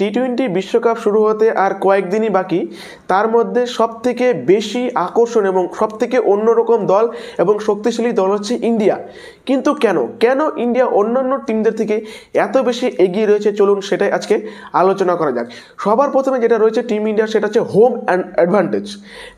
টি-20 বিশ্বকাপ শুরু হতে আর কয়েকদিনই বাকি, তার মধ্যে সবথেকে বেশি আকর্ষণ এবং সবথেকে অন্যরকম দল এবং শক্তিশালী দল হচ্ছে ইন্ডিয়া। কিন্তু কেন ইন্ডিয়া অন্যান্য টিমদের থেকে এত বেশি এগিয়ে রয়েছে, চলুন সেটাই আজকে আলোচনা করা যাক। সবার প্রথমে যেটা রয়েছে টিম ইন্ডিয়ার, সেটা হচ্ছে হোম অ্যাডভান্টেজ।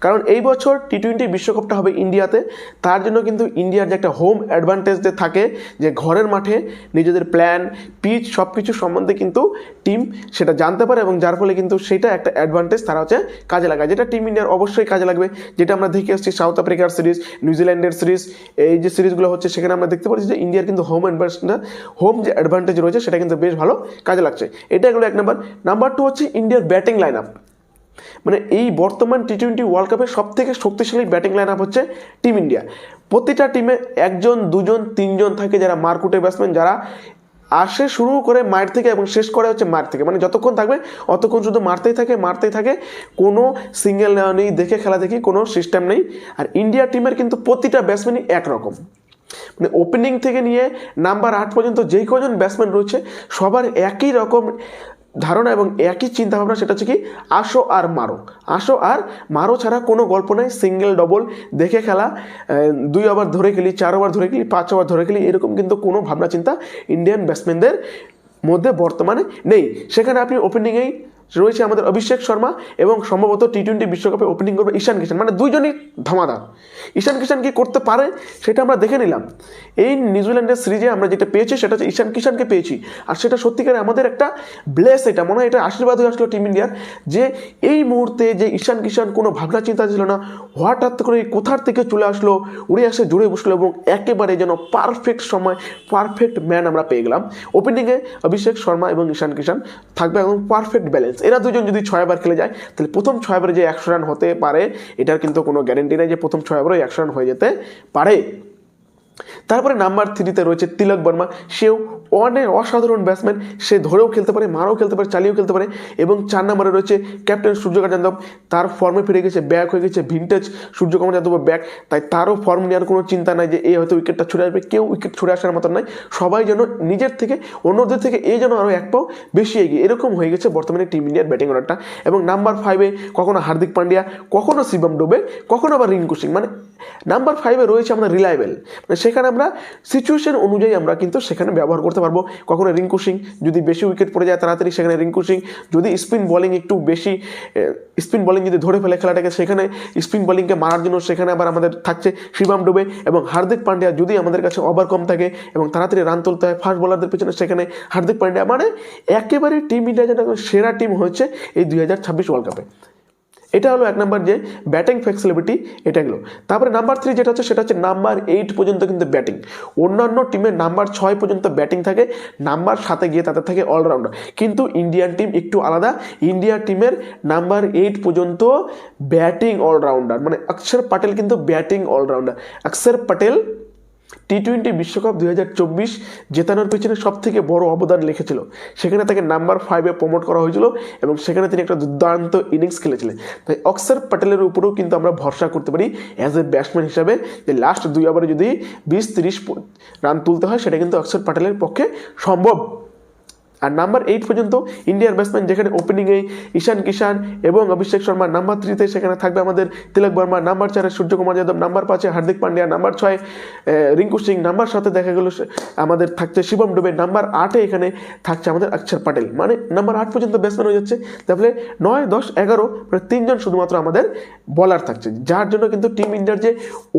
কারণ এই বছর টি-20 বিশ্বকাপটা হবে ইন্ডিয়াতে, তার জন্য কিন্তু ইন্ডিয়ার যে একটা হোম অ্যাডভান্টেজ থাকে, যে ঘরের মাঠে নিজেদের প্ল্যান, পিচ সব কিছু সম্বন্ধে কিন্তু টিম সেটা জানতে পারে, এবং যার ফলে কিন্তু সেটা একটা অ্যাডভান্টেজ তারা হচ্ছে কাজে লাগায়, যেটা টিম ইন্ডিয়ার অবশ্যই কাজে লাগবে। যেটা আমরা দেখে আসছি সাউথ আফ্রিকার সিরিজ, নিউজিল্যান্ডের সিরিজ, এই যে সিরিজগুলো হচ্ছে সেখানে আমরা দেখতে পাচ্ছি যে ইন্ডিয়ার কিন্তু হোম যে অ্যাডভান্টেজ রয়েছে সেটা কিন্তু বেশ ভালো কাজে লাগছে। এটা এগুলো এক নাম্বার। নাম্বার 2 হচ্ছে ইন্ডিয়ার ব্যাটিং লাইন আপ। মানে এই বর্তমান টি-20 ওয়ার্ল্ড কাপের সব থেকে শক্তিশালী ব্যাটিং লাইন আপ হচ্ছে টিম ইন্ডিয়া। প্রতিটা টিমে 1 জন 2 জন 3 জন থাকে যারা মারকুটে ব্যাটসম্যান, যারা আসে শুরু করে মার থেকে এবং শেষ করে হচ্ছে মার থেকে, মানে যতক্ষণ থাকবে অতক্ষণ শুধু মারতেই থাকে, কোনো সিঙ্গেল নেওয়া নেই, দেখে খেলা দেখি কোনো সিস্টেম নেই। আর ইন্ডিয়া টিমের কিন্তু প্রতিটা ব্যাটসম্যানই একরকম, মানে ওপেনিং থেকে নিয়ে নাম্বার 8 পর্যন্ত যেই কজন ব্যাটসম্যান রয়েছে সবার একই রকম ধারণা এবং একই চিন্তাভাবনা, সেটা হচ্ছে কি আসো আর মারো ছাড়া কোনো গল্প নাই। সিঙ্গেল ডবল দেখে খেলা, 2 ওভার ধরে খেলি, 4 ওভার ধরে খেলি, 5 ওভার ধরে খেলি, এরকম কিন্তু কোনো ভাবনা চিন্তা ইন্ডিয়ান ব্যাটসম্যানদের মধ্যে বর্তমানে নেই। সেখানে আপনি ওপেনিংয়েই রয়েছে আমাদের অভিষেক শর্মা, এবং সম্ভবত টি-20 বিশ্বকাপে ওপেনিং করবে ঈশান কিষান, মানে দুইজনই ধামাদার। ঈশান কিষান কি করতে পারে সেটা আমরা দেখে নিলাম। এই নিউজিল্যান্ডের সিরিজে আমরা যেটা পেয়েছি সেটা হচ্ছে ঈশান কিষানকে পেয়েছি, আর সেটা সত্যিকারে আমাদের একটা ব্লেস, এটা মনে হয় এটা আশীর্বাদ হয়ে আসলো টিম ইন্ডিয়ার, যে এই মুহূর্তে যে ঈশান কিষান কোনো ভাবনা চিন্তা ছিল না, হঠাৎ করে কোথার থেকে চলে আসলো, উড়ে আসে জুড়ে বসলো, এবং একেবারে যেন পারফেক্ট সময় পারফেক্ট ম্যান আমরা পেয়ে গেলাম। ওপেনিংয়ে অভিষেক শর্মা এবং ঈশান কিষান থাকবে একদম পারফেক্ট ব্যালেন্স। এরা দুজন যদি 6 ওভার খেলে যায় তাহলে প্রথম 6 ওভারে যে 100 রান হতে পারে, এটার কিন্তু কোনো গ্যারেন্টি নেই যে প্রথম 6 ওভারে 100 রান হয়ে যেতে পারে। তারপরে নাম্বার 3-তে রয়েছে তিলক বর্মা। সেও অনেক অসাধারণ ব্যাটসম্যান, সে ধরেও খেলতে পারে, মারও খেলতে পারে, চালিয়েও খেলতে পারে। এবং 4 নম্বরে রয়েছে ক্যাপ্টেন সূর্যকুমার যাদব। তার ফর্মে ফিরে গেছে, ব্যাক হয়ে গেছে, ভিন্টেজ সূর্যকুমার যাদব ব্যাক, তাই তারও ফর্ম নেওয়ার কোনো চিন্তা নাই যে এই হয়তো উইকেটটা ছুড়ে আসবে। কেউ উইকেট ছুড়ে আসার মতো নয়, সবাই যেন নিজের থেকে অন্যদের থেকে এই যেন আরও এক পাও বেশি এগিয়ে, এরকম হয়ে গেছে বর্তমানে টিম ইন্ডিয়ার ব্যাটিং অর্ডারটা। এবং নাম্বার 5-এ কখনো হার্দিক পান্ডিয়া, কখনো শিবম ডুবে, কখনো আবার রিঙ্কু সিং। মানে নাম্বার 5-এ রয়েছে আমাদের রিলায়েবল, মানে সেখানে আমরা সিচুয়েশন অনুযায়ী আমরা কিন্তু সেখানে ব্যবহার করতে পারবো। কখনো রিঙ্কু সিং যদি বেশি উইকেট পড়ে যায় তাড়াতাড়ি, সেখানে রিঙ্কু সিং। যদি স্পিন বোলিং একটু বেশি, স্পিন বোলিং যদি ধরে ফেলে খেলাটাকে, সেখানে স্পিন বোলিংকে মারার জন্য সেখানে আবার আমাদের থাকছে শিবম ডুবে। এবং হার্দিক পান্ডিয়া যদি আমাদের কাছে ওভার কম থাকে এবং তাড়াতাড়ি রান তুলতে হয় ফাস্ট বোলারদের পেছনে, সেখানে হার্দিক পান্ডিয়া। মানে একেবারে টিম ইন্ডিয়া যেটা সেরা টিম হচ্ছে এই 2026 ওয়ার্ল্ড কাপে। এটা হলো 1 নম্বর যে ব্যাটিং ফ্লেক্সিবিলিটি, এটা গেলো। তারপরে নাম্বার 3 যেটা হচ্ছে সেটা হচ্ছে নাম্বার 8 পর্যন্ত কিন্তু ব্যাটিং। অন্যান্য টিমের নাম্বার 6 পর্যন্ত ব্যাটিং থাকে, নাম্বার 7-এ গিয়ে তাদের থাকে অলরাউন্ডার। কিন্তু ইন্ডিয়ান টিম একটু আলাদা, ইন্ডিয়া টিমের নাম্বার 8 পর্যন্ত ব্যাটিং অলরাউন্ডার, মানে অক্ষর প্যাটেল কিন্তু ব্যাটিং অলরাউন্ডার। অক্ষর প্যাটেল টি-20 বিশ্বকাপ 2024 জেতানোর পিছনে সব থেকে বড় অবদান রেখেছিল। সেখানে তাকে নাম্বার 5-এ প্রমোট করা হয়েছিল এবং সেখানে তিনি একটা দুর্দান্ত ইনিংস খেলেছিলেন। তাই অক্ষর প্যাটেলের উপরেও কিন্তু আমরা ভরসা করতে পারি অ্যাজ এ ব্যাটসম্যান হিসাবে, যে লাস্ট 2 ওভারে যদি 20-30 রান তুলতে হয় সেটা কিন্তু অক্ষর প্যাটেলের পক্ষে সম্ভব। আর নাম্বার 8 পর্যন্ত ইন্ডিয়ার ব্যাটসম্যান, যেখানে ওপেনিংয়ে ঈশান কিষান এবং অভিষেক শর্মা, নাম্বার 3-তে সেখানে থাকবে আমাদের তিলক বর্মা, নাম্বার 4-এ সূর্যকুমার যাদব, নাম্বার 5-এ হার্দিক পান্ডিয়া, নাম্বার 6-এ রিঙ্কু সিং, নাম্বার 7-এ দেখা গেল আমাদের থাকছে শিবম ডুবে, নাম্বার 8-এ এখানে থাকছে আমাদের অক্ষর প্যাটেল। মানে নাম্বার 8 পর্যন্ত ব্যাটসম্যান হয়ে যাচ্ছে, তাহলে 9, 10, 11 মানে 3 জন শুধুমাত্র আমাদের বলার থাকছে, যার জন্য কিন্তু টিম ইন্ডিয়ার যে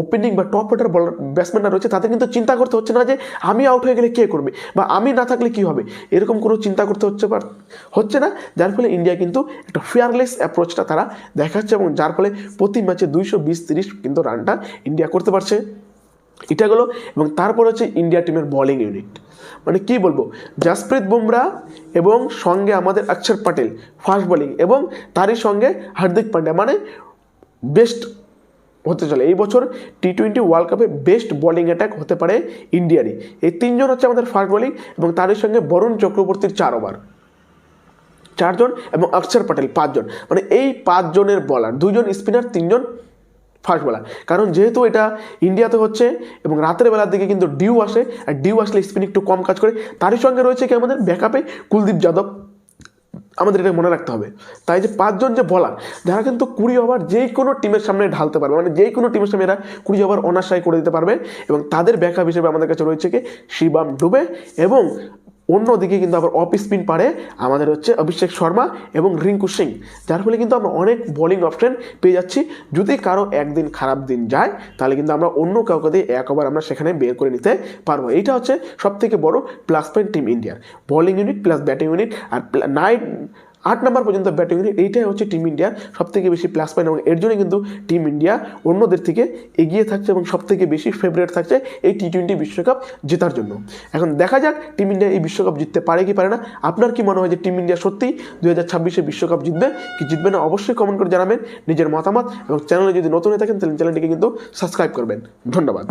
ওপেনিং বা টপ অর্ডার বলার ব্যাটসম্যানরা রয়েছে তাদের কিন্তু চিন্তা করতে হচ্ছে না যে আমি আউট হয়ে গেলে কে করবে বা আমি না থাকলে কি হবে, এরকম কোনো চিন্তা করতে হচ্ছে না। যার ফলে ইন্ডিয়া কিন্তু একটা ফেয়ারলেস অ্যাপ্রোচটা তারা দেখাচ্ছে, এবং যার ফলে প্রতি ম্যাচে 220-30 কিন্তু রানটা ইন্ডিয়া করতে পারছে। এটা গেলো। এবং তারপর হচ্ছে ইন্ডিয়া টিমের বোলিং ইউনিট, মানে কি বলবো, জাসপ্রীত বুমরা এবং সঙ্গে আমাদের অক্ষর প্যাটেল ফাস্ট বোলিং, এবং তারই সঙ্গে হার্দিক পান্ডিয়া, মানে বেস্ট হতে চলে এই বছর টি-20 ওয়ার্ল্ড কাপে বেস্ট বোলিং অ্যাটাক হতে পারে ইন্ডিয়ারই। এই 3 জন হচ্ছে আমাদের ফাস্ট বোলিং, এবং তারই সঙ্গে বরুণ চক্রবর্তীর 4 ওভার 4 জন, এবং অক্ষর প্যাটেল 5 জন। মানে এই 5 জনের বলার, 2 জন স্পিনার, 3 জন ফাস্ট বলার। কারণ যেহেতু এটা ইন্ডিয়াতে হচ্ছে এবং রাতের বেলার দিকে কিন্তু ডিউ আসে, আর ডিউ আসলে স্পিন একটু কম কাজ করে। তারই সঙ্গে রয়েছে কি আমাদের ব্যাকআপে কুলদীপ যাদব, আমাদের এটা মনে রাখতে হবে। তাই যে 5 জন যে বলার, যারা কিন্তু 20 ওভার যে কোনো টিমের সামনে ঢালতে পারবে, মানে যে কোনো টিমের সামনে এরা 20 ওভার অনায়াসে করে দিতে পারবে। এবং তাদের ব্যাকআপ হিসেবে আমাদের কাছে রয়েছে কি শিবম ডুবে, এবং অন্যদিকে কিন্তু আবার অফ স্পিন পারে আমাদের হচ্ছে অভিষেক শর্মা এবং রিঙ্কু সিং, যার ফলে কিন্তু আমরা অনেক বোলিং অপশন পেয়ে যাচ্ছি। যদি কারো একদিন খারাপ দিন যায় তাহলে কিন্তু আমরা অন্য কাউকে দিয়ে 1 ওভার আমরা সেখানে বের করে নিতে পারবো। এইটা হচ্ছে সবথেকে বড় প্লাস পয়েন্ট টিম ইন্ডিয়ার, bowling unit plus batting unit, আর 8 নম্বর পর্যন্ত ব্যাটিং ইউনিট, এইটাই হচ্ছে টিম ইন্ডিয়ার সবথেকে বেশি প্লাস পয়েন্ট। এবং এর জন্য কিন্তু টিম ইন্ডিয়া অন্যদের থেকে এগিয়ে থাকছে এবং সবথেকে বেশি ফেভারিট থাকছে এই টি20 বিশ্বকাপ জেতার জন্য। এখন দেখা যাক টিম ইন্ডিয়া এই বিশ্বকাপ জিততে পারে কি পারে না। আপনার কি মনে হয় যে টিম ইন্ডিয়া সত্যি 2026 বিশ্বকাপ জিতবে কি জিতবে না? অবশ্যই কমেন্ট করে জানাবেন নিজের মতামত, এবং চ্যানেলে যদি নতুন হয়ে থাকেন তাহলে চ্যানেলটিকে কিন্তু সাবস্ক্রাইব করবেন। ধন্যবাদ।